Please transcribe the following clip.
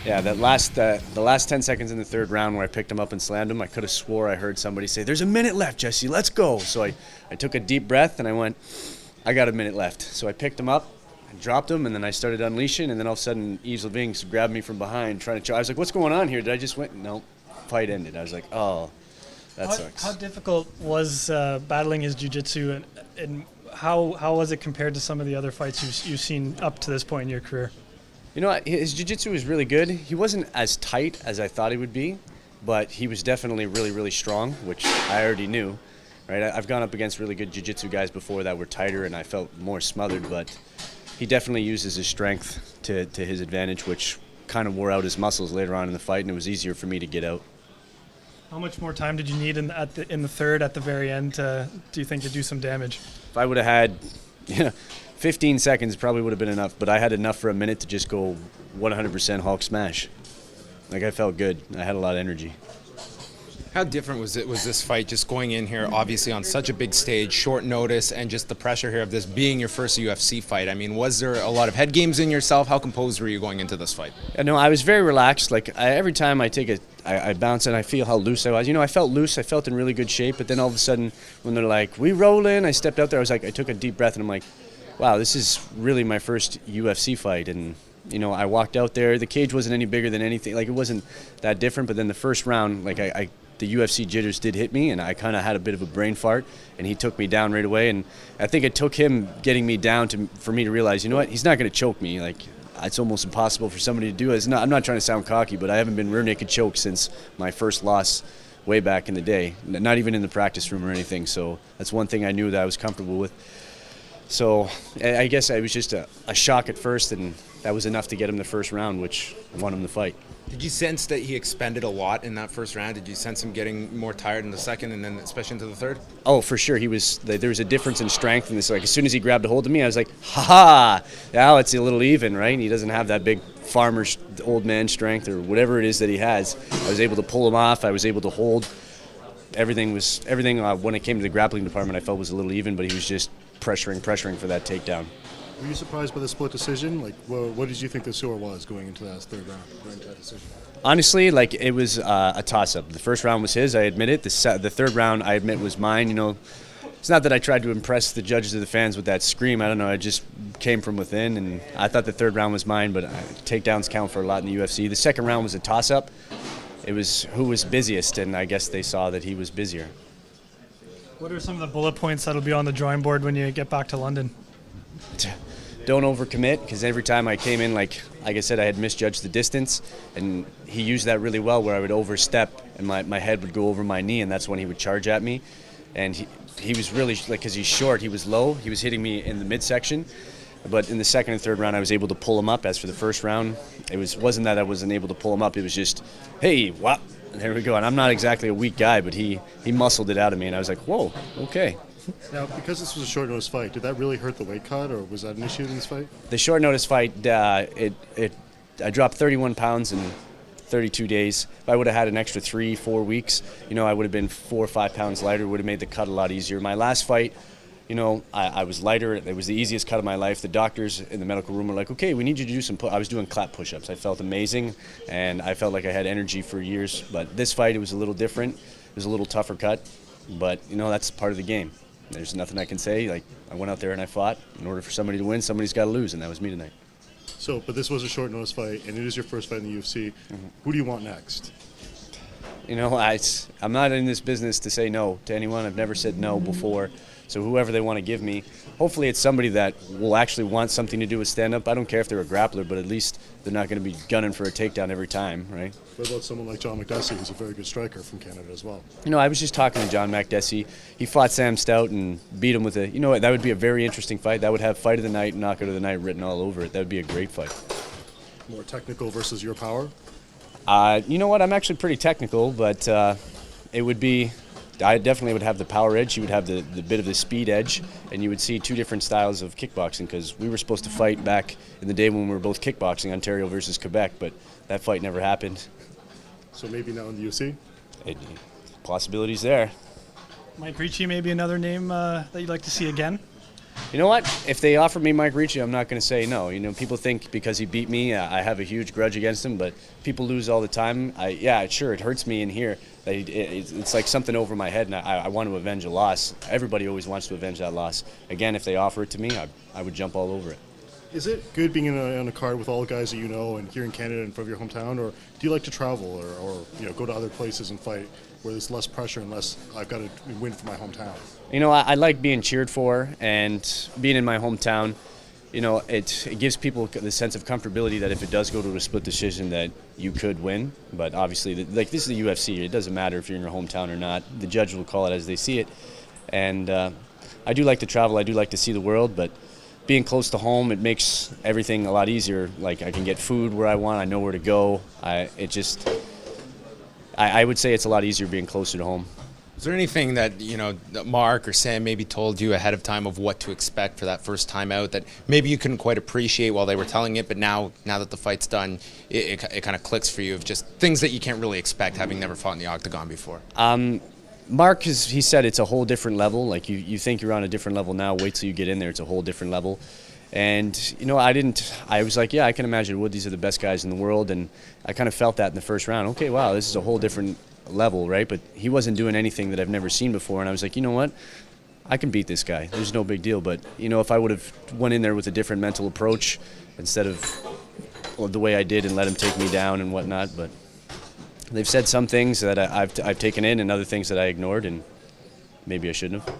Yeah, the last 10 seconds in the third round where I picked him up and slammed him, I could have swore I heard somebody say, "There's a minute left, Jesse, let's go." So I took a deep breath and I went, I got a minute left. So I picked him up, I dropped him, and then I started unleashing, and then all of a sudden Yves Levings grabbed me from behind trying to choke. I was like, "What's going on here? Did I just win?" No, fight ended. I was like, "Oh, that sucks." How difficult was battling his jiu-jitsu, and how was it compared to some of the other fights you've seen up to this point in your career? You know what? His jiu-jitsu was really good. He wasn't as tight as I thought he would be, but he was definitely really, really strong, which I already knew. Right? I've gone up against really good jiu-jitsu guys before that were tighter, and I felt more smothered, but he definitely uses his strength to his advantage, which kind of wore out his muscles later on in the fight, and it was easier for me to get out. How much more time did you need in the third at the very end do you think, to do some damage? If I would have had 15 seconds, probably would have been enough, but I had enough for a minute to just go 100% Hulk smash. Like, I felt good. I had a lot of energy. How different was this fight, just going in here, obviously on such a big stage, short notice, and just the pressure here of this being your first UFC fight? I mean, was there a lot of head games in yourself? How composed were you going into this fight? No, I was very relaxed. Like, every time I take I bounce and I feel how loose I was. I felt loose. I felt in really good shape. But then all of a sudden, when they're like, "We roll in," I stepped out there. I took a deep breath and I'm like, wow, this is really my first UFC fight. And, I walked out there. The cage wasn't any bigger than anything. Like, it wasn't that different. But then the first round, like, the UFC jitters did hit me, and I kind of had a bit of a brain fart, and he took me down right away. And I think it took him getting me down for me to realize, you know what, he's not going to choke me. Like, it's almost impossible for somebody to do it. I'm not trying to sound cocky, but I haven't been rear naked choked since my first loss way back in the day, not even in the practice room or anything. So that's one thing I knew that I was comfortable with. So I guess I was just a shock at first, and that was enough to get him the first round, which won him the fight. Did you sense that he expended a lot in that first round? Did you sense him getting more tired in the second and then especially into the third? Oh, for sure. There was a difference in strength in this. Like, as soon as he grabbed a hold of me, I was like, ha! Now it's a little even, right? And he doesn't have that big farmer, old man strength or whatever it is that he has. I was able to pull him off. I was able to hold. Everything when it came to the grappling department, I felt was a little even, but he was just pressuring for that takedown. Were you surprised by the split decision? Like, what did you think the score was going into that third round, going into that decision? Honestly, like, it was a toss-up. The first round was his, I admit it. The third round, I admit, was mine. It's not that I tried to impress the judges or the fans with that scream. I don't know. It just came from within, and I thought the third round was mine, but takedowns count for a lot in the UFC. The second round was a toss-up. It was who was busiest, and I guess they saw that he was busier. What are some of the bullet points that'll be on the drawing board when you get back to London? Don't overcommit, because every time I came in, like I said, I had misjudged the distance, and he used that really well, where I would overstep and my head would go over my knee, and that's when he would charge at me. And he was really, like, because he's short, he was low, he was hitting me in the midsection. But in the second and third round, I was able to pull him up. As for the first round, wasn't that I wasn't able to pull him up. It was just, hey, wow, there we go. And I'm not exactly a weak guy, but he muscled it out of me, and I was like, whoa, okay. Now, because this was a short notice fight, did that really hurt the weight cut, or was that an issue in this fight? The short notice fight, I dropped 31 pounds in 32 days. If I would have had an extra 3-4 weeks, I would have been 4 or 5 pounds lighter. Would have made the cut a lot easier. My last fight, I was lighter. It was the easiest cut of my life. The doctors in the medical room were like, okay, we need you to do some I was doing clap push-ups. I felt amazing, and I felt like I had energy for years. But this fight, it was a little different. It was a little tougher cut, but, that's part of the game. There's nothing I can say. Like, I went out there and I fought. In order for somebody to win, somebody's got to lose, and that was me tonight. So, but this was a short notice fight, and it is your first fight in the UFC. Mm-hmm. Who do you want next? I'm not in this business to say no to anyone. I've never said no before. So whoever they want to give me, hopefully it's somebody that will actually want something to do with stand-up. I don't care if they're a grappler, but at least they're not going to be gunning for a takedown every time, right? What about someone like John McDessie, who's a very good striker from Canada as well? I was just talking to John McDessie. He fought Sam Stout and beat him with that would be a very interesting fight. That would have fight of the night and knockout of the night written all over it. That would be a great fight. More technical versus your power? You know what? I'm actually pretty technical, but it would be... I definitely would have the power edge. You would have the bit of the speed edge, and you would see two different styles of kickboxing, because we were supposed to fight back in the day when we were both kickboxing, Ontario versus Quebec, but that fight never happened. So maybe now in the UFC? Possibilities there. Mike Ricci, maybe another name that you'd like to see again? You know what? If they offer me Mike Ricci, I'm not going to say no. You know, people think because he beat me, I have a huge grudge against him, but people lose all the time. Yeah, sure, it hurts me in here. It's like something over my head, and I want to avenge a loss. Everybody always wants to avenge that loss. Again, if they offer it to me, I would jump all over it. Is it good being on a card with all the guys that you know and here in Canada and from your hometown, or do you like to travel or go to other places and fight where there's less pressure and less I've got to win for my hometown? You know, I like being cheered for, and being in my hometown, you know, it gives people the sense of comfortability that if it does go to a split decision that you could win. But obviously, like, this is the UFC. It doesn't matter if you're in your hometown or not. The judge will call it as they see it. And I do like to travel. I do like to see the world, but being close to home, it makes everything a lot easier. Like, I can get food where I want. I know where to go. I would say it's a lot easier being closer to home. Is there anything that, that Mark or Sam maybe told you ahead of time of what to expect for that first time out that maybe you couldn't quite appreciate while they were telling it, but now that the fight's done, it kind of clicks for you of just things that you can't really expect having never fought in the octagon before? Mark, he said it's a whole different level. Like, you think you're on a different level now, wait till you get in there, it's a whole different level. And, I was like, yeah, I can imagine these are the best guys in the world, and I kind of felt that in the first round. Okay, wow, this is a whole different level, right? But he wasn't doing anything that I've never seen before, and I was like, you know what? I can beat this guy. There's no big deal. But, if I would have went in there with a different mental approach instead of the way I did and let him take me down and whatnot, but they've said some things that I've taken in and other things that I ignored, and maybe I shouldn't have.